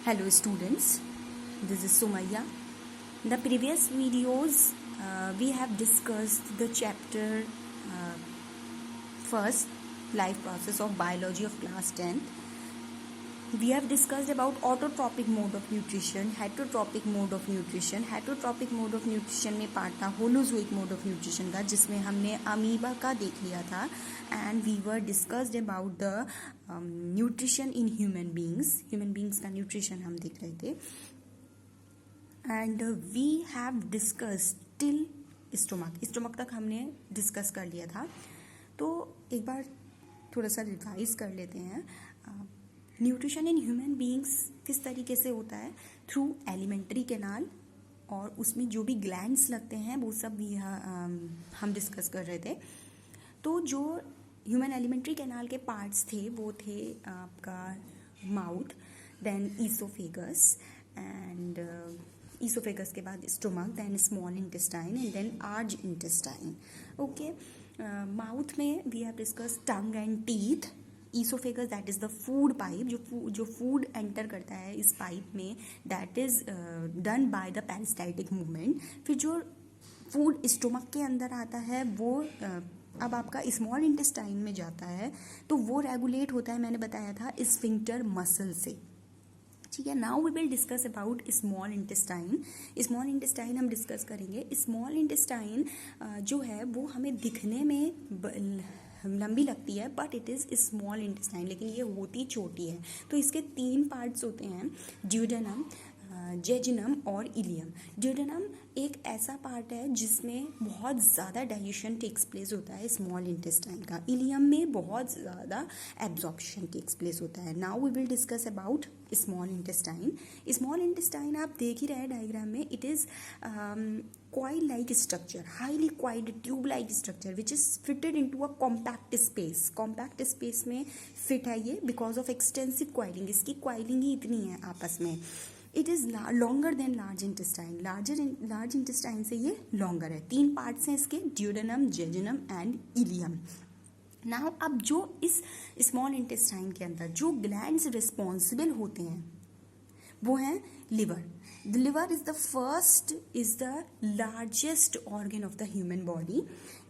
Hello students, this is Sumaya. In the previous videos, we have discussed the chapter first, life process of biology of class 10. We have discussed about autotrophic mode of nutrition, heterotrophic mode of nutrition. Heterotrophic mode of nutrition में part था holozoic mode of nutrition का, जिसमें हमने amoeba का देख लिया था. And we were discussed about the nutrition in human beings का न्यूट्रिशन हम देख रहे थे. And we have discussed till stomach तक हमने डिस्कस कर लिया था. तो एक बार थोड़ा सा रिवाइज कर लेते हैं. न्यूट्रिशन इन ह्यूमन बींग्स किस तरीके से होता है? थ्रू एलिमेंट्री कैनाल, और उसमें जो भी ग्लैंड्स लगते हैं वो सब भी हम डिस्कस कर रहे थे. तो जो ह्यूमन एलिमेंट्री कैनाल के पार्ट्स थे वो थे आपका mouth, then oesophagus, and oesophagus के बाद stomach, then small intestine, and then large intestine. Okay, mouth में we have discuss tongue and teeth. Oesophagus that is the food pipe, जो food enter करता है इस पाइप में, that is done by the peristaltic movement. फिर जो food stomach के अंदर आता है वो अब आपका स्मॉल इंटेस्टाइन में जाता है, तो वो रेगुलेट होता है, मैंने बताया था, स्फिंक्टर मसल से. ठीक है. Now we will discuss about small intestine. Small intestine हम डिस्कस करेंगे. स्मॉल इंटेस्टाइन जो है वो हमें दिखने में लंबी लगती है, but it is small intestine, लेकिन ये होती छोटी है. तो इसके 3 पार्ट्स होते हैं, ड्यूडेनम, जेजुनम और इलियम. ड्यूडेनम एक ऐसा पार्ट है जिसमें बहुत ज़्यादा डाइजेशन टेक्स प्लेस होता है स्मॉल इंटेस्टाइन का. इलियम में बहुत ज़्यादा एब्जॉर्प्शन टेक्स प्लेस होता है. Now we will discuss about small intestine. Small intestine आप देख ही रहे हैं डायग्राम में. इट इज़ coil like structure, highly coiled tube like structure which is fitted into a compact space. compact space में fit है ये because of extensive coiling. इसकी coiling ही इतनी है आपस में. इट is longer than large intestine. Large intestine से ये लॉन्गर है. 3 पार्ट्स हैं इसके, duodenum, jejunum and ileum. Now अब जो इस स्मॉल इंटेस्टाइन के अंदर जो ग्लैंड्स रिस्पॉन्सिबल होते हैं वो हैं liver. The liver is the largest organ of the human body.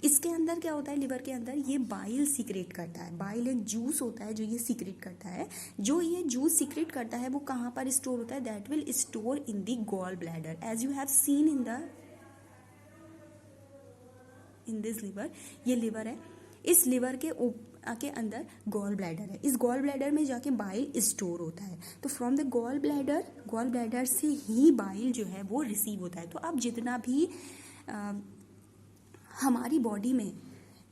इसके अंदर क्या होता है? लिवर के अंदर ये बाइल सीक्रेट करता है. बाइल एक जूस होता है जो ये सीक्रेट करता है. जो ये जूस सीक्रेट करता है वो कहाँ पर स्टोर होता है? That will store in the gall bladder, as you have seen in this liver. ये लिवर है. इस लिवर के अंदर गॉल ब्लैडर है. इस गॉल ब्लैडर में जाके बाइल स्टोर होता है. तो फ्रॉम द गॉल ब्लैडर से ही बाइल जो है वो रिसीव होता है. तो अब जितना भी हमारी बॉडी में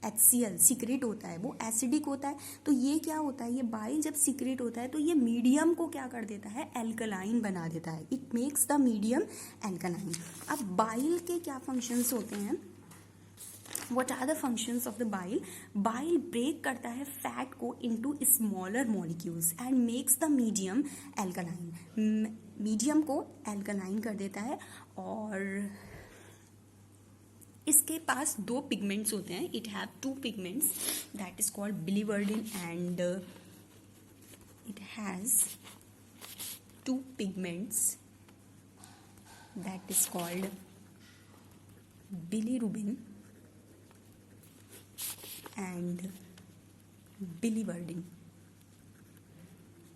HCl सीक्रेट होता है वो एसिडिक होता है. तो ये क्या होता है? ये बाइल जब सीक्रेट होता है तो ये मीडियम को क्या कर देता है? एल्कलाइन बना देता है. It makes the medium alkaline. अब बाइल के क्या फंक्शंस होते हैं? What are the functions of the bile? Bile break करता है फैट को into smaller molecules and makes the medium alkaline. Medium को एल्कलाइन कर देता है. और इसके पास 2 पिगमेंट्स होते हैं. It have 2 pigments that is called biliverdin, and it has 2 pigments that is called bilirubin and biliverdin.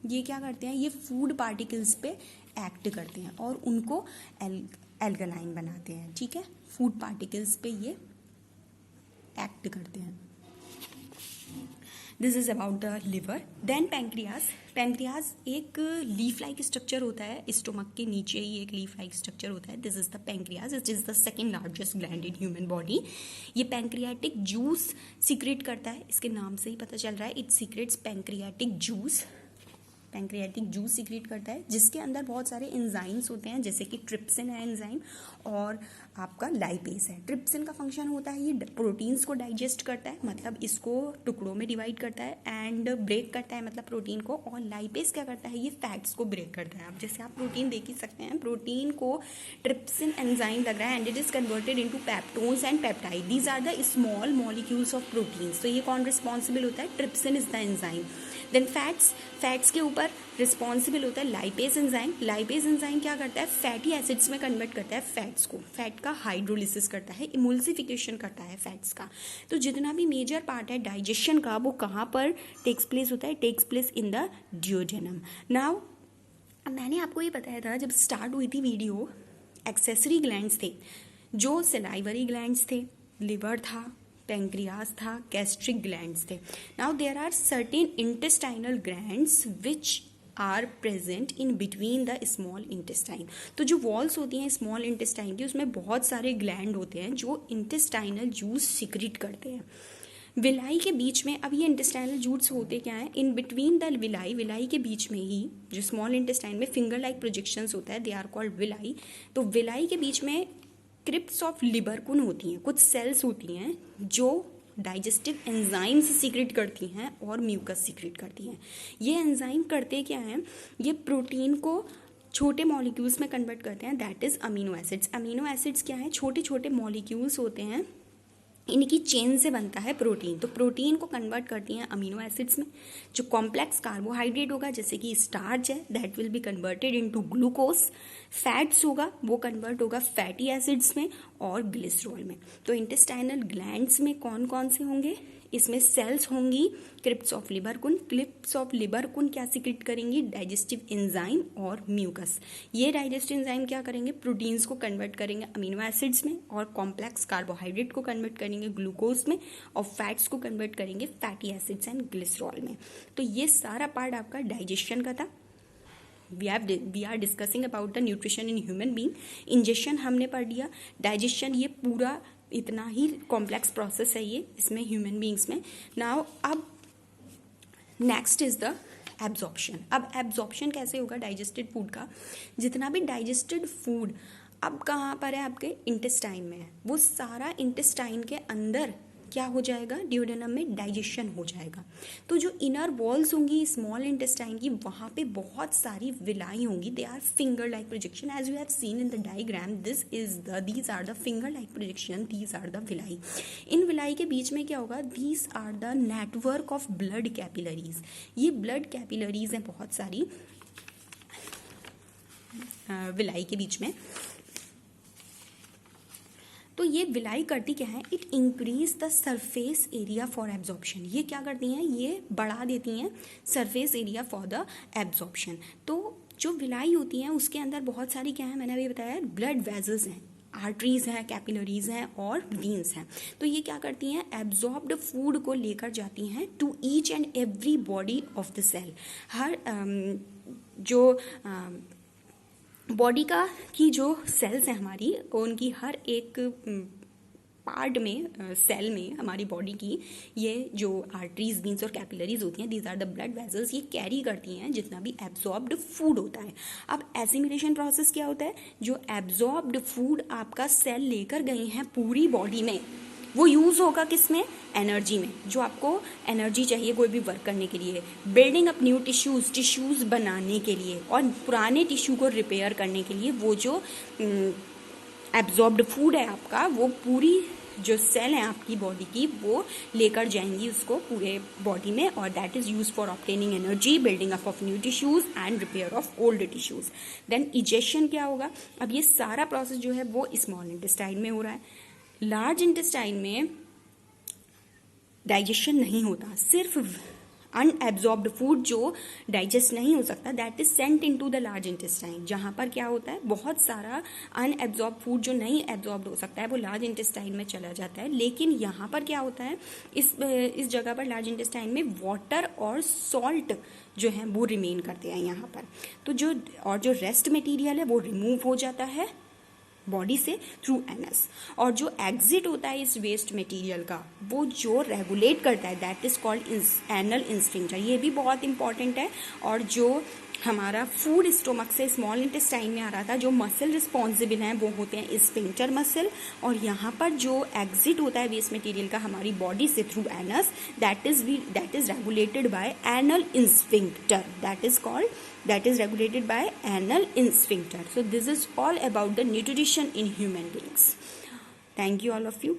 ये क्या करते हैं? ये फूड पार्टिकल्स पे एक्ट करते हैं और उनको एल्कलाइन बनाते हैं. ठीक है. फूड पार्टिकल्स पे ये एक्ट करते हैं. This is about the liver. Then pancreas एक लीफ लाइक स्ट्रक्चर होता है. स्टोमक के नीचे ही एक लीफ लाइक स्ट्रक्चर होता है. This is the pancreas. It is the second largest gland in human body. ये पैंक्रियाटिक जूस सीक्रेट करता है. इसके नाम से ही पता चल रहा है. It secrets pancreatic juice secrete करता है, जिसके अंदर बहुत सारे एंजाइम्स होते हैं, जैसे कि ट्रिप्सिन है एंजाइम, और आपका लाइपेज है. ट्रिप्सिन का फंक्शन होता है ये प्रोटीन्स को डाइजेस्ट करता है, मतलब इसको टुकड़ों में डिवाइड करता है, एंड ब्रेक करता है मतलब प्रोटीन को. और लाइपेज क्या करता है? ये फैट्स को ब्रेक करता है. अब जैसे आप प्रोटीन देख ही सकते हैं, प्रोटीन को ट्रिप्सिन एंजाइम लग रहा है, and it is converted into peptones and peptide. These are the small molecules of proteins. तो ये कौन रिस्पॉन्सिबल होता है? Trypsin is the enzyme. Then fats के ऊपर रिस्पॉन्सिबल होता है लाइपेज एंजाइम। लाइपेज एंजाइम क्या करता है, फैटी एसिड्स में कन्वर्ट करता है फैट्स को, फैट का हाइड्रोलिसिस करता है, इमल्सिफिकेशन करता है फैट्स का। तो जितना भी मेजर पार्ट है डाइजेशन का वो कहाँ पर टेक्स प्लेस होता है, takes place in the duodenum. Now मैंने आपको ये बताया था जब स्टार्ट हुई थी वीडियो, एक्सेसरी ग्लैंड्स थे, जो सलाइवरी ग्लैंड्स थे, लिवर था, पेंक्रियास था, गैस्ट्रिक ग्लैंड्स थे। Now there are certain intestinal glands which are present in between the small intestine. तो जो वॉल्स होती हैं स्मॉल इंटेस्टाइन की, उसमें बहुत सारे ग्लैंड होते हैं जो इंटेस्टाइनल जूस सिक्रीट करते हैं विलाई के बीच में। अब ये इंटेस्टाइनल जूट्स होते क्या है, इन बिटवीन द विलाई के बीच में ही जो स्मॉल इंटेस्टाइन में फिंगर लाइक प्रोजेक्शंस होता है, दे आर कॉल्ड विलाई। तो विलाई के बीच में क्रिप्ट्स ऑफ लिबरकुन होती हैं, कुछ सेल्स होती हैं जो डाइजेस्टिव एंजाइम्स सीक्रेट करती हैं और म्यूकस सीक्रेट करती हैं। ये एंजाइम करते क्या हैं, ये प्रोटीन को छोटे मॉलिक्यूल्स में कन्वर्ट करते हैं, that is amino acids. Amino acids क्या है, छोटे छोटे मॉलिक्यूल्स होते हैं, इनकी चेन से बनता है प्रोटीन। तो प्रोटीन को कन्वर्ट करती हैं अमीनो एसिड्स में। जो कॉम्प्लेक्स कार्बोहाइड्रेट होगा जैसे कि स्टार्च है, that will be converted into glucose. Fats होगा वो कन्वर्ट होगा फैटी एसिड्स में और ग्लिसरॉल में। तो इंटेस्टाइनल ग्लैंड्स में कौन कौन से होंगे, इसमें सेल्स होंगी क्रिप्ट्स ऑफ लिबरकुन। क्रिप्ट्स ऑफ लिबरकुन क्या सीक्रेट करेंगी, डाइजेस्टिव एंजाइम और म्यूकस। ये डाइजेस्टिव एंजाइम क्या करेंगे, प्रोटीन्स को कन्वर्ट करेंगे अमीनो एसिड्स में और कॉम्प्लेक्स कार्बोहाइड्रेट को कन्वर्ट करेंगे ग्लूकोज में और फैट्स को कन्वर्ट करेंगे फैटी एसिड्स एंड ग्लिसरॉल में। तो ये सारा पार्ट आपका डाइजेशन का था। We are discussing about the nutrition in human being. Ingestion हमने पढ़ लिया, डाइजेशन ये पूरा इतना ही कॉम्प्लेक्स प्रोसेस है ये इसमें ह्यूमन बीइंग्स में। नाउ अब नेक्स्ट इज द एब्जॉर्प्शन। अब एब्जॉर्प्शन कैसे होगा डाइजेस्टेड फूड का, जितना भी डाइजेस्टेड फूड अब कहाँ पर है, आपके इंटेस्टाइन में है, वो सारा इंटेस्टाइन के अंदर क्या हो जाएगा, ड्यूडेनम में डाइजेशन हो जाएगा। तो जो इनर वॉल्स होंगी स्मॉल इंटेस्टाइन की, वहाँ पे बहुत सारी विलाई होंगी, they are finger like projection as you have seen in the diagram. These are the finger like projection, these are the villi. इन विलाई के बीच में क्या होगा, these are the network of blood capillaries. ये blood capillaries हैं बहुत सारी विलाई के बीच में। तो ये विलाई करती क्या है, it increase the surface area for absorption. ये क्या करती हैं, ये बढ़ा देती हैं surface area for the absorption. तो जो विलाई होती हैं उसके अंदर बहुत सारी क्या है, मैंने अभी बताया ब्लड वेजल्स हैं, आर्टरीज हैं, कैपिलरीज हैं और वीन्स हैं। तो ये क्या करती हैं, एब्जॉर्ब्ड फूड को लेकर जाती हैं to each and every body of the cell. हर जो बॉडी का की जो सेल्स हैं हमारी, उनकी हर एक पार्ट में सेल में हमारी बॉडी की ये जो आर्टरीज वीन्स और कैपिलरीज होती हैं, these are the blood vessels, ये कैरी करती हैं जितना भी एब्जॉर्ब्ड फूड होता है। अब एसिमिलेशन प्रोसेस क्या होता है, जो एब्जॉर्ब्ड फूड आपका सेल लेकर गए हैं पूरी बॉडी में, वो यूज होगा किसमें, एनर्जी में। जो आपको एनर्जी चाहिए कोई भी वर्क करने के लिए, बिल्डिंग अप न्यू टिश्यूज बनाने के लिए और पुराने टिश्यू को रिपेयर करने के लिए, वो जो एब्जॉर्ब्ड फूड है आपका, वो पूरी जो सेल है आपकी बॉडी की वो लेकर जाएंगी उसको पूरे बॉडी में, और that is use for obtaining energy, building up of new tissues and repair of old tissues. Then egestion क्या होगा, अब ये सारा प्रोसेस जो है वो स्मॉल इंटेस्टाइन में हो रहा है। लार्ज इंटेस्टाइन में डाइजेशन नहीं होता, सिर्फ अनएब्जॉर्ब्ड फूड जो डाइजेस्ट नहीं हो सकता, that is sent into the large intestine. जहां पर क्या होता है, बहुत सारा अनएब्जॉर्ब फूड जो नहीं एब्जॉर्ब हो सकता है वो लार्ज इंटेस्टाइन में चला जाता है। लेकिन यहाँ पर क्या होता है, इस जगह पर लार्ज इंटेस्टाइन में वाटर और सॉल्ट जो है वो रिमेन करते हैं यहाँ पर। तो जो रेस्ट मटेरियल है वो रिमूव हो जाता है बॉडी से थ्रू एनस, और जो एग्जिट होता है इस वेस्ट मटेरियल का, वो जो रेगुलेट करता है, that is called anal sphincter. ये भी बहुत इंपॉर्टेंट है। और जो हमारा फूड स्टोमक से स्मॉल इंटेस्टाइन में आ रहा था, जो मसल रिस्पॉन्सिबल हैं वो होते हैं स्फिंक्टर मसल, और यहाँ पर जो एग्जिट होता है वेस्ट मटेरियल का हमारी बॉडी से through anus, that is regulated by anal sphincter, that is regulated by anal sphincter. So this is all about the nutrition in human beings. Thank you all of you.